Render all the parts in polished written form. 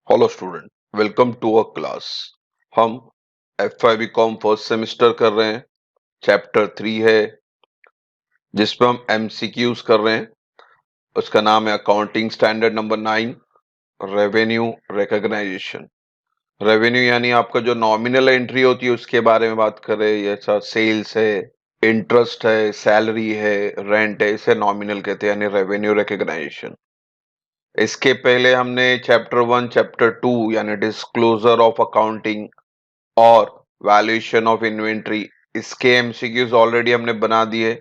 Hello student, welcome to a class. हम F5 first semester कर रहे हैं। चैप्टर 3 है जिसमें हम MCQs कर रहे हैं। उसका नाम है accounting standard number 9, revenue recognisation. Revenue यानी आपका जो नॉमिनल एंट्री होती है उसके बारे में बात कर रहे हैं। जैसा सेल्स है, इंटरेस्ट है, सैलरी है, रेंट है, इसे नॉमिनल कहते हैं यानी रेवेन्यू रिकॉग्नाइजेशन। इसके पहले हमने चैप्टर 1, चैप्टर 2 यानी डिस्क्लोजर ऑफ अकाउंटिंग और वैल्यूएशन ऑफ इन्वेंट्री, इसके एमसीक्यूज ऑलरेडी हमने बना दिए।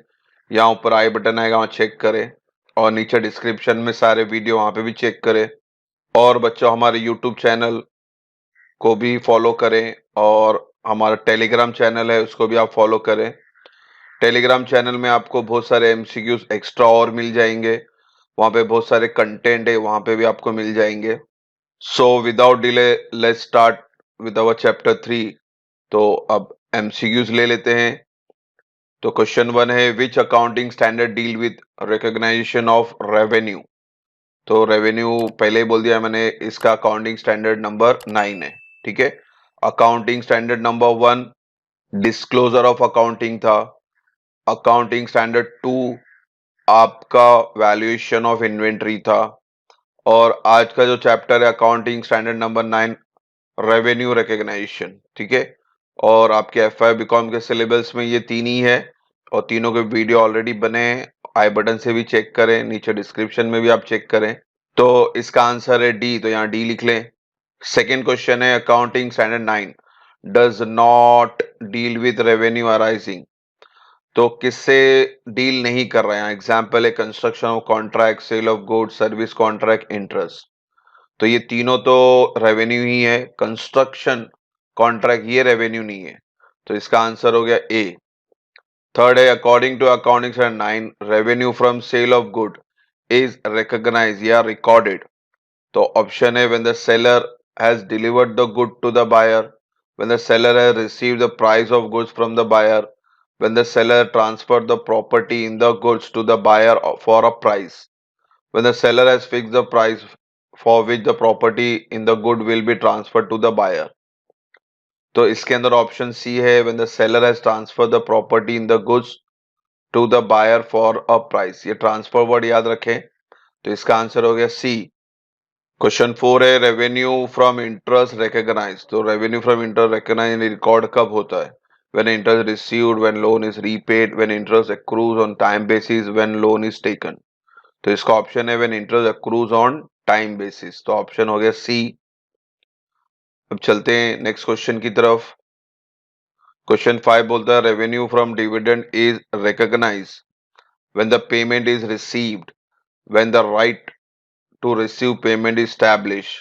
यहाँ ऊपर आई बटन आएगा, वहाँ चेक करें और नीचे डिस्क्रिप्शन में सारे वीडियो वहाँ पे भी चेक करें। और बच्चों, हमारे यूट्यूब चैनल को भी फॉलो करें और हमारा टेलीग्राम चैनल है उसको भी आप फॉलो करें। टेलीग्राम चैनल में आपको बहुत सारे एमसीक्यूज एक्स्ट्रा और मिल जाएंगे। वहाँ पे बहुत सारे कंटेंट है, वहाँ पे भी आपको मिल जाएंगे। So without delay let's start with our chapter 3। तो अब एमसीक्यूज ले लेते हैं। तो क्वेश्चन 1 है, which accounting standard deal with recognisation of revenue. तो रेवेन्यू पहले ही बोल दिया मैंने, इसका अकाउंटिंग स्टैंडर्ड नंबर 9 है। ठीक है। Accounting standard number 1 disclosure of accounting था। अकाउंटिंग स्टैंडर्ड 2 आपका वैल्यूएशन ऑफ इन्वेंट्री था। और आज का जो चैप्टर है accounting standard number 9, revenue recognisation. ठीक है। और आपके F5 बीकॉम के सिलेबस में ये तीन ही है और तीनों के वीडियो ऑलरेडी बने हैं। आई बटन से भी चेक करें, नीचे डिस्क्रिप्शन में भी आप चेक करें। तो इसका आंसर है डी, तो यहाँ डी लिख लें। सेकेंड क्वेश्चन है, accounting standard 9 does not deal with revenue arising. तो किससे डील नहीं कर रहे हैं? एग्जाम्पल है construction of contract, sale of goods, service contract, interest. तो ये तीनों तो रेवेन्यू ही है। कंस्ट्रक्शन कॉन्ट्रैक्ट ये रेवेन्यू नहीं है, तो इसका आंसर हो गया ए। थर्ड है, according to accounting standard 9 revenue from sale of good is recognise या रिकॉर्डेड। तो ऑप्शन है, when the seller has delivered the good to the buyer, when the seller has received the price of goods from the buyer, when the seller transferred the property in the goods to the buyer for a price, when the seller has fixed the price for which the property in the good will be transferred to the buyer। तो इसके अंदर option C है, when the seller has transferred the property in the goods to the buyer for a price। ये transfer word याद रखें, तो इसका answer हो गया सी। क्वेश्चन 4 है, रेवेन्यू फ्रॉम इंटरेस्ट रिकॉग्नाइज। तो revenue from interest recognise record कब होता है? when interest received, when loan is repaid, when interest accrues on time basis, when loan is taken। तो इसका ऑप्शन है, when interest accrues on time basis। तो option हो गया सी। अब चलते हैं नेक्स्ट क्वेश्चन की तरफ। क्वेश्चन 5 बोलता है, revenue from dividend is recognise when the payment is received, when the right to receive payment is established,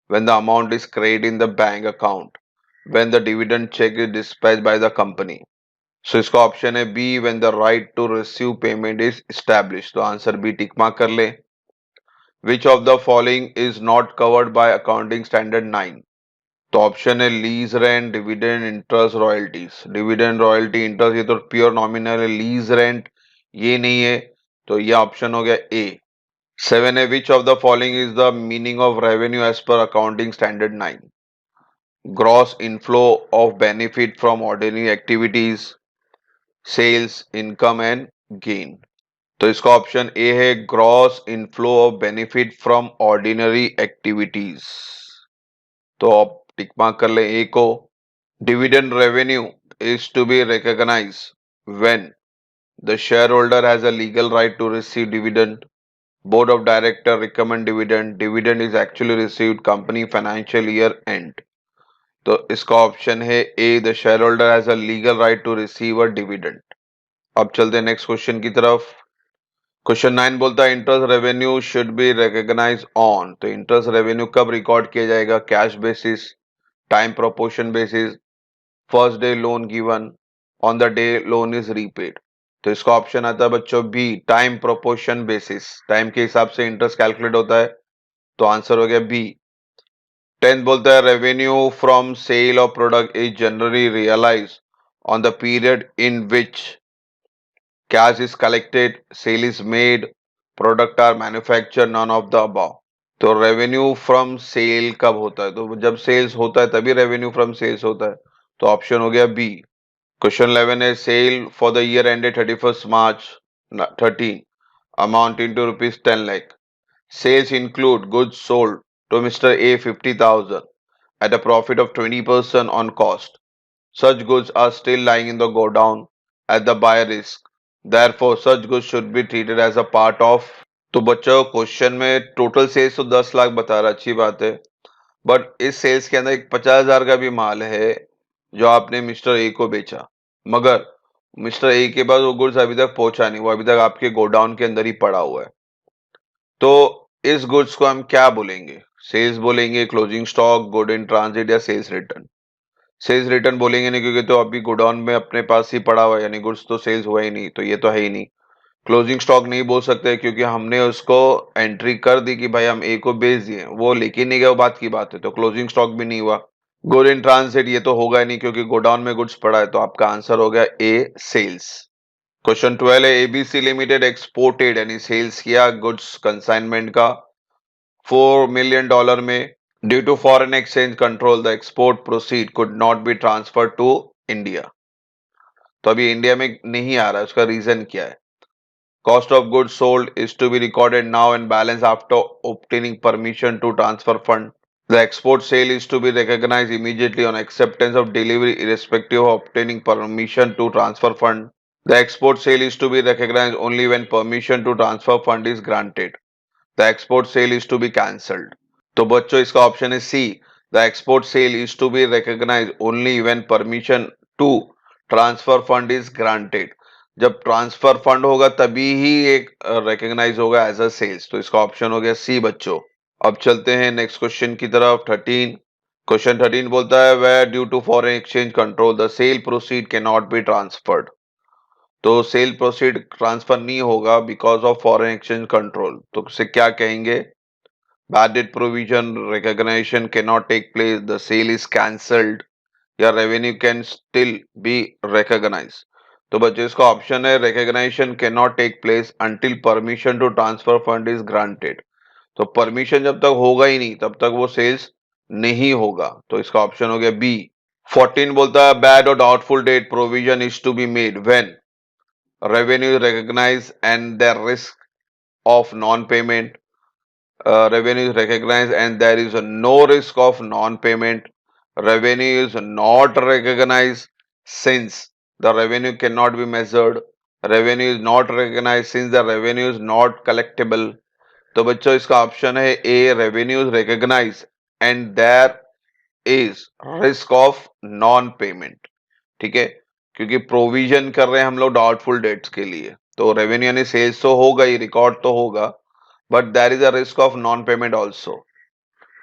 when the amount is credited in the bank account, when the dividend check is dispatched by the company। So इसका option है B, when the right to receive payment is established। तो answer B tick mark कर ले। Which of the following is not covered by accounting standard 9। तो option है lease rent, dividend, interest, royalties. Dividend, royalty, interest ये तो pure nominal है। Lease rent ये नहीं है, तो ये ऑप्शन हो गया ए। 7 है, which of the following is the meaning of revenue as per accounting standard 9। Gross inflow of benefit from ordinary activities, sales, income and gain. तो इसका ऑप्शन ए है, gross inflow of benefit from ordinary activities. तो आप tick mark कर ले A को। Dividend revenue is to be recognized when the shareholder has a legal right to receive dividend, board of director recommend dividend, dividend is actually received company financial year end। तो इसका option है A, the shareholder has a legal right to receive a dividend. अब चलते हैं next question की तरफ। Question 9 बोलता है, interest revenue should be recognise on. तो इंटरेस्ट रेवेन्यू कब रिकॉर्ड किया जाएगा? Cash basis, time proportion basis, first day loan given, on the day loan is repaid. तो इसका ऑप्शन आता है बच्चों B, time proportion basis. Time के हिसाब से इंटरेस्ट कैलकुलेट होता है, तो आंसर हो गया बी। 10 बोलता है, revenue from sale of product is generally realise on the period in which cash is collected, sale is made, product are manufacture, none of the above. तो रेवेन्यू फ्रॉम सेल कब होता है? तो जब सेल्स होता है तभी रेवेन्यू फ्रॉम सेल्स होता है। तो ऑप्शन हो गया बी। क्वेश्चन 11 है sale for the year ended 31st March 13 amounting to rupees 10 lakh. Sales include goods sold to Mr. A 50,000 at a profit of 20% on cost. Such goods are still lying in the godown at the buyer risk. Therefore, such goods should be treated as a part of। तो बच्चों question में total sales तो 10 लाख बता रहा, अच्छी बात है, but इस सेल्स के अंदर एक 50,000 का भी माल है जो आपने मिस्टर ए को बेचा, मगर मिस्टर ए के पास वो गुड्स अभी तक पहुंचा नहीं, वो अभी तक आपके गोडाउन के अंदर ही पड़ा हुआ है। तो इस गुड्स को हम क्या बोलेंगे? सेल्स बोलेंगे, closing stock, good in transit, या सेल्स रिटर्न? सेल्स रिटर्न बोलेंगे नहीं, क्योंकि तो अभी गोडाउन में अपने पास ही पड़ा हुआ है, यानी गुड्स तो सेल्स हुआ ही नहीं, तो ये तो है ही नहीं। क्लोजिंग स्टॉक नहीं बोल सकते क्योंकि हमने उसको एंट्री कर दी कि भाई हम ए को बेच दिए, वो लेके नहीं गए, वो बात की बात है, तो क्लोजिंग स्टॉक भी नहीं हुआ। गुड इन ट्रांसिट ये तो होगा ही नहीं क्योंकि गोडाउन में गुड्स पड़ा है, तो आपका आंसर हो गया ए सेल्स। क्वेश्चन 12 है एबीसी लिमिटेड एक्सपोर्टेड यानी सेल्स किया गुड्स कंसाइनमेंट का $4 million में। Due to foreign exchange control the export proceed could not be transfer to India. तो अभी इंडिया में नहीं आ रहा है, उसका रीजन क्या है? Cost of goods sold is to be recorded now and balance after obtaining permission to transfer fund. The export sale is to be recognized immediately on acceptance of delivery irrespective of obtaining permission to transfer fund. The export sale is to be recognized only when permission to transfer fund is granted. The export sale is to be cancelled. तो बच्चों इसका option है C. The export sale is to be recognise only when permission to transfer fund is granted. जब transfer fund होगा तभी ही एक recognise होगा as a sales. तो इसका ऑप्शन हो गया सी बच्चों। अब चलते हैं नेक्स्ट क्वेश्चन की तरफ। 13 क्वेश्चन 13 बोलता है where due to foreign exchange control the sale proceed can not be transferred. तो सेल प्रोसीड ट्रांसफर नहीं होगा because of foreign exchange control. तो उसे क्या कहेंगे? Bad debt provision recognition cannot take place, the sale is cancelled, या revenue can still be recognized। तो बच्चों इसका ऑप्शन है recognition cannot take place until permission to transfer fund is granted। तो परमिशन जब तक होगा ही नहीं तब तक वो सेल्स नहीं होगा, तो इसका ऑप्शन हो गया बी। 14 बोलता है बैड और doubtful debt provision is to be made when revenue recognise and the risk of non payment. Revenue is recognized and there is no risk of non-payment. Revenue is not recognized since the revenue cannot be measured. Revenue is not recognized since the revenue is not collectible। तो बच्चों इसका option है A revenue is recognise and there is risk of non payment. ठीक है, क्योंकि provision कर रहे हैं हम लोग डाउटफुल डेट्स के लिए, तो रेवेन्यू यानी सेल्स तो होगा ही, रिकॉर्ड तो होगा, but there is a risk of non payment also.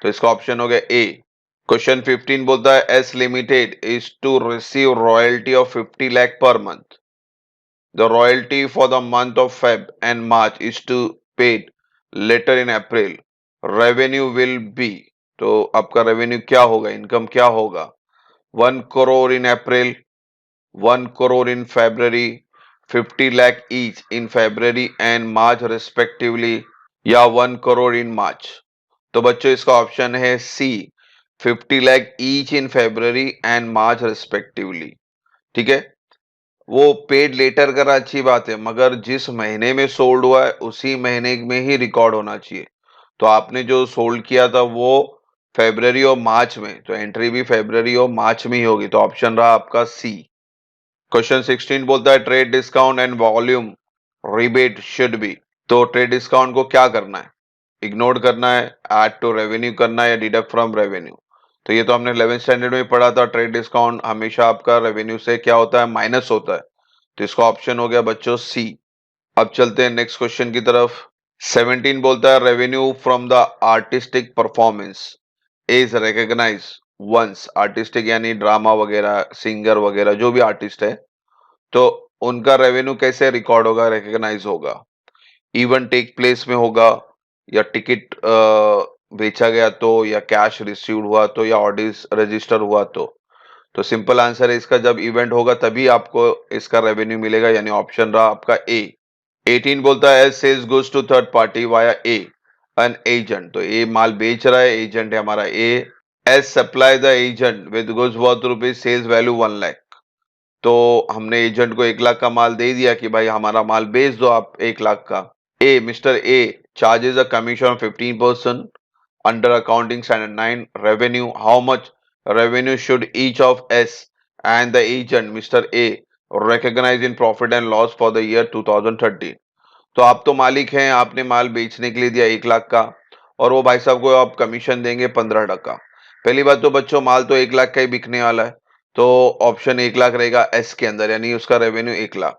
तो इसका ऑप्शन हो गया ए। क्वेश्चन 15 बोलता है S limited is to receive royalty of 50 lakh per month. The royalty for the month of Feb and March is to paid later in April. Revenue will be. तो आपका revenue क्या होगा, इनकम क्या होगा? 1 crore in April, 1 crore in February, 50 lakh each in February and March respectively, या 1 crore इन मार्च। तो बच्चों इसका ऑप्शन है सी 50 lakh each in February and March respectively. ठीक है, वो पेड लेटर करा अच्छी बात है, मगर जिस महीने में सोल्ड हुआ है उसी महीने में ही रिकॉर्ड होना चाहिए। तो आपने जो सोल्ड किया था वो फेब्रवरी और मार्च में, तो एंट्री भी फेब्रवरी और मार्च में ही होगी, तो ऑप्शन रहा आपका सी। क्वेश्चन 16 बोलता है trade discount and volume rebate should be. तो ट्रेड डिस्काउंट को क्या करना है? इग्नोर करना है, ऐड टू रेवेन्यू करना है, या डिडक्ट फ्रॉम रेवेन्यू? तो ये तो हमने 11th स्टैंडर्ड में पढ़ा था, ट्रेड डिस्काउंट हमेशा आपका रेवेन्यू से क्या होता है, माइनस होता है। तो इसका ऑप्शन हो गया बच्चों सी। अब चलते हैं नेक्स्ट क्वेश्चन की तरफ। 17 बोलता है revenue from the artistic performance is recognise once. Artistic यानी ड्रामा वगैरह, सिंगर वगैरह, जो भी आर्टिस्ट है, तो उनका रेवेन्यू कैसे रिकॉर्ड होगा, रिकॉग्नाइज होगा? इवेंट टेक प्लेस में होगा, या टिकट बेचा गया तो, या कैश रिसीव्ड हुआ तो, या ऑडिट रजिस्टर हुआ तो सिंपल आंसर है इसका जब इवेंट होगा तभी आपको इसका रेवेन्यू मिलेगा, यानी ऑप्शन रहा आपका ए। 18 बोलता है as sales goes to third party via a an agent, तो ए माल बेच रहा है, एजेंट है हमारा A. As supply the agent with goods worth rupees sales value 1 lakh, तो हमने एजेंट को 1 लाख का माल दे दिया कि भाई हमारा माल बेच दो आप 1 लाख का। A mister A charges a commission of 15% under accounting standard 9 revenue, how much revenue should each of S and the agent mister A recognize in profit and loss for the year 2013। तो आप तो मालिक हैं, आपने माल बेचने के लिए दिया 1 लाख का, और वो भाई साहब को आप कमीशन देंगे 15%। पहली बात तो बच्चों माल तो 1 लाख का ही बिकने वाला है, तो ऑप्शन 1 लाख रहेगा एस के अंदर, यानी उसका रेवेन्यू 1 लाख,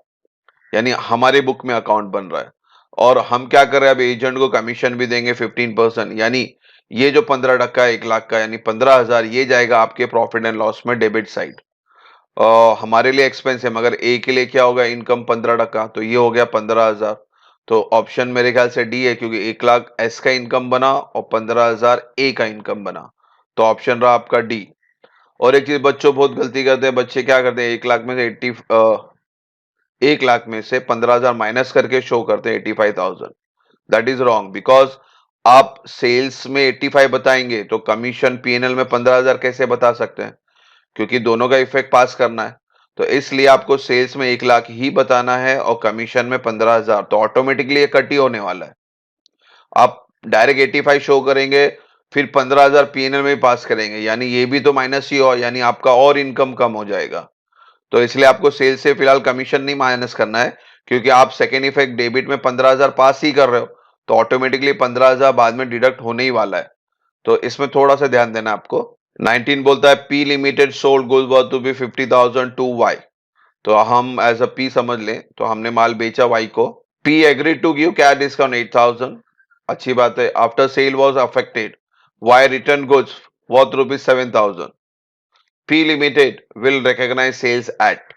यानी हमारे बुक में अकाउंट बन रहा है। और हम क्या कर रहे हैं, अब एजेंट को कमीशन भी देंगे 15%, यानी ये जो 15% 1 लाख का यानी 15,000 ये जाएगा आपके प्रॉफिट एंड लॉस में डेबिट साइड। हमारे लिए एक्सपेंस है, मगर ए के लिए क्या होगा, इनकम 15%, तो ये हो गया 15,000। तो ऑप्शन मेरे ख्याल से डी है, क्योंकि 1 लाख एस का इनकम बना और 15,000 ए का इनकम बना, तो ऑप्शन रहा आपका डी। और एक चीज बच्चों बहुत गलती करते हैं, बच्चे क्या करते हैं, 1 लाख में से 1 लाख में से 15,000 माइनस करके शो करते हैं 85,000। दैट इज रॉन्ग, बिकॉज आप सेल्स में 85 बताएंगे तो कमीशन पीएनएल में 15,000 कैसे बता सकते हैं, क्योंकि दोनों का इफेक्ट पास करना है। तो इसलिए आपको सेल्स में 1 लाख ही बताना है और कमीशन में 15,000, तो ऑटोमेटिकली ये कट ही होने वाला है। आप डायरेक्ट 85 शो करेंगे, फिर 15,000 पीएनएल में पास करेंगे, यानी ये भी तो माइनस ही हो, यानी आपका और इनकम कम हो जाएगा। तो इसलिए आपको सेल्स से फिलहाल कमीशन नहीं माइनस करना है, क्योंकि आप सेकेंड इफेक्ट डेबिट में 15,000 पास ही कर रहे हो, तो ऑटोमेटिकली 15,000 बाद में डिडक्ट होने ही वाला है। तो इसमें थोड़ा सा ध्यान देना आपको। 19 बोलता है P limited sold goods worth to be 50,000 to Y, तो हम एज अ पी समझ लें, तो हमने माल बेचा वाई को। P agree to give cash discount 8,000, अच्छी बात है। After sale was affected, Y return goods worth rupees 7,000, P limited will recognise sales at,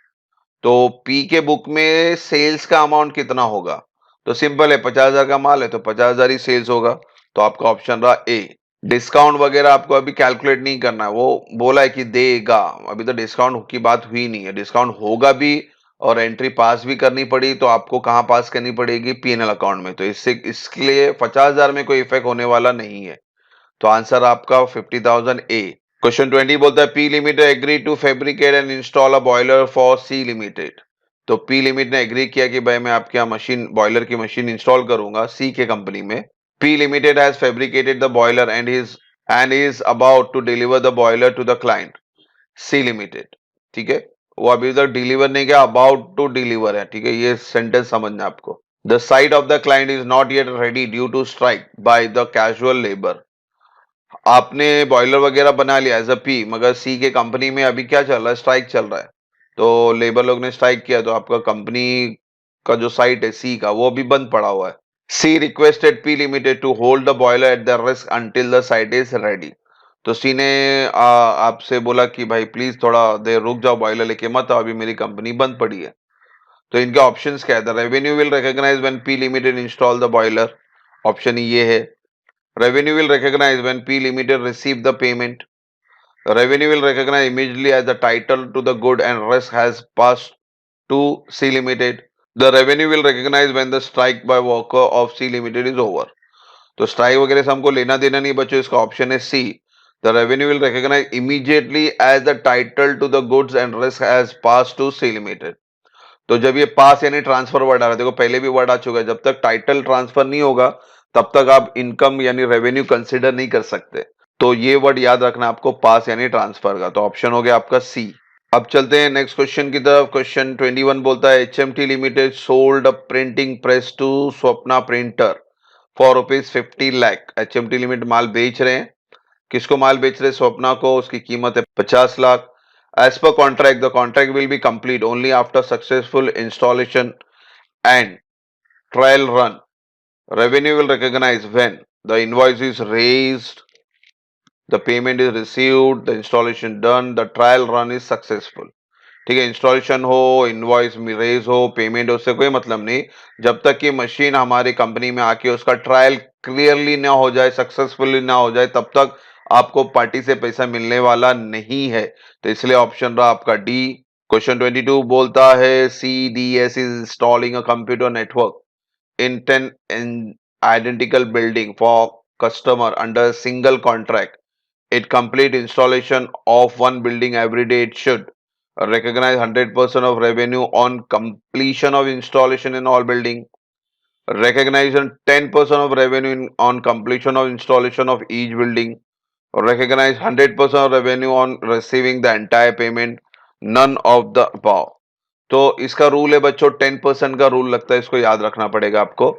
तो पी के बुक में सेल्स का अमाउंट कितना होगा, तो सिंपल है, 50,000 का माल है तो 50,000 ही सेल्स होगा, तो आपका ऑप्शन रहा ए। डिस्काउंट वगैरह आपको अभी कैलकुलेट नहीं करना है, वो बोला है कि देगा, अभी तो डिस्काउंट की बात हुई नहीं है। डिस्काउंट होगा भी और एंट्री पास भी करनी पड़ी, तो आपको कहां पास करनी पड़ेगी, पीएनएल अकाउंट में, तो इससे इसके लिए 50,000 में कोई इफेक्ट होने वाला नहीं है, तो आंसर आपका 50,000 ए। क्वेश्चन 20 बोलता है P limited agree to fabricate and install a boiler for C limited, तो पी लिमिट ने एग्री किया कि भाई मैं आपके यहाँ मशीन बॉयलर की मशीन इंस्टॉल करूंगा सी के कंपनी में। P Limited has fabricated the boiler and is about to deliver the boiler to the client C Limited, ठीक है, वो अभी तक डिलीवर नहीं किया, अबाउट टू डिलीवर है, ठीक है, ये सेंटेंस समझना आपको। The site of the client is not yet ready due to strike by the casual labour, आपने बॉयलर वगैरह बना लिया एज अ पी, मगर सी के कंपनी में अभी क्या चल रहा है, स्ट्राइक चल रहा है, तो लेबर लोग ने स्ट्राइक किया, तो आपका कंपनी का जो साइट है सी का वो अभी बंद पड़ा हुआ है। C requested P limited to hold the boiler at the risk until the site is ready, तो सी ने आपसे बोला कि भाई प्लीज थोड़ा देर रुक जाओ, बॉयलर लेके मत आओ, अभी मेरी कंपनी बंद पड़ी है। तो इनके ऑप्शंस क्या है, the revenue will recognise when P limited install the boiler, option ये है। Revenue will recognise when P limited receive the payment, revenue will recognize immediately as the title to the good and rest has passed to C Limited. The revenue will recognize when the strike by worker of C Limited is over. तो strike वगैरह से हमको लेना देना नहीं बच्चों, इसका option है C. The revenue will recognise immediately as the title to the goods and risk has pass to C limited, तो जब ये पास यानी ट्रांसफर वर्ड आ रहा है, देखो पहले भी वर्ड आ चुका है, जब तक टाइटल ट्रांसफर नहीं होगा तब तक आप इनकम यानी रेवेन्यू कंसिडर नहीं कर सकते, तो ये वर्ड याद रखना आपको, पास यानी ट्रांसफर का, तो ऑप्शन हो गया आपका सी। अब चलते हैं नेक्स्ट क्वेश्चन की तरफ। क्वेश्चन 21 बोलता है HMT limited sold a printing press to Swapna printer for rupees 50 lakh, HMT limited माल बेच रहे हैं, किसको माल बेच रहे हैं, स्वप्ना को, उसकी कीमत है 50 lakh. As per contract the contract will be complete only after successful installation and trial run, revenue will recognize when the invoice is raised, the payment is received, the installation done, the trial run is successful, ठीक है, installation हो, invoice raise हो, payment हो, उससे कोई मतलब नहीं, जब तक कि मशीन हमारी कंपनी में आके उसका ट्रायल क्लियरली ना हो जाए, सक्सेसफुली ना हो जाए, तब तक आपको पार्टी से पैसा मिलने वाला नहीं है, तो इसलिए ऑप्शन रहा आपका डी। क्वेश्चन 22 बोलता है C D S is installing a computer network in 10 identical building for customer under a single contract. It complete installation of one building every day. It should recognize 100% of revenue on completion of installation in all building. Recognize 10% of revenue on completion of installation of each building. Recognize 100% of revenue on receiving the entire payment. None of the above. तो इसका rule है बच्चों 10% का rule लगता है, इसको याद रखना पड़ेगा आपको।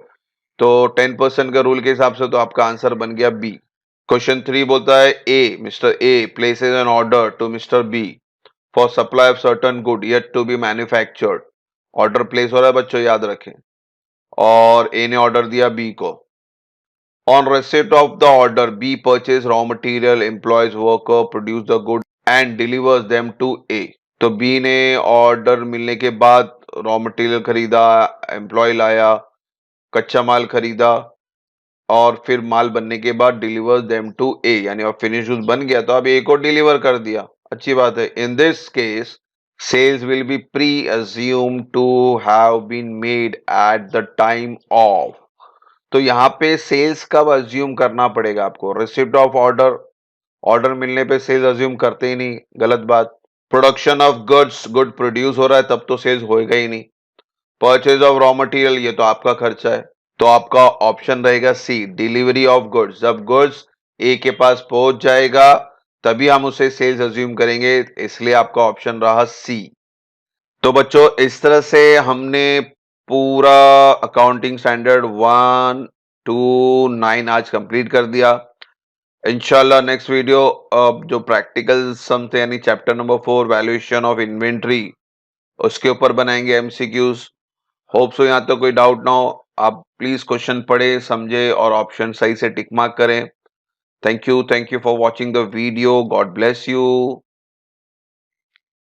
तो 10% का रूल के हिसाब से तो आपका आंसर बन गया बी। क्वेश्चन 3 बोलता है A, mister A places an order to mister B for supply of certain good yet to be manufactured. Order place हो रहा है बच्चों, याद रखें, और ए ने ऑर्डर दिया बी को। On receipt of the order B purchase raw material, employees, worker, produce the good and delivers them to A. तो बी ने ऑर्डर मिलने के बाद रॉ मटेरियल खरीदा, एम्प्लॉय लाया, कच्चा माल खरीदा, और फिर माल बनने के बाद डिलीवर देम टू ए, यानी अब फिनिश गुड्स बन गया तो अब ए को डिलीवर कर दिया। अच्छी बात है। In this case sales will be presume to have been made at the time of. तो यहाँ पे सेल्स कब अज्यूम करना पड़ेगा आपको? रिसिप्ट ऑफ ऑर्डर, ऑर्डर मिलने पे सेल्स अज्यूम करते ही नहीं, गलत बात। Production of goods, good produce हो रहा है तब तो सेल्स होएगा ही नहीं। परचेज ऑफ रॉ मटेरियल, ये तो आपका खर्चा है, तो आपका ऑप्शन रहेगा सी, डिलीवरी ऑफ गुड्स। जब गुड्स ए के पास पहुंच जाएगा तभी हम उसे सेल्स अज्यूम करेंगे, इसलिए आपका ऑप्शन रहा सी। तो बच्चों इस तरह से हमने पूरा अकाउंटिंग स्टैंडर्ड 1 to 9 आज कंप्लीट कर दिया। इंशाल्लाह नेक्स्ट वीडियो जो प्रैक्टिकल सम थे यानी chapter number 4 valuation of inventory, उसके ऊपर बनाएंगे एमसीक्यूज। होप सो यहाँ तो कोई डाउट ना हो। आप प्लीज क्वेश्चन पढ़े, समझे और ऑप्शन सही से टिक मार्क करें। Thank you for watching the video. God bless you.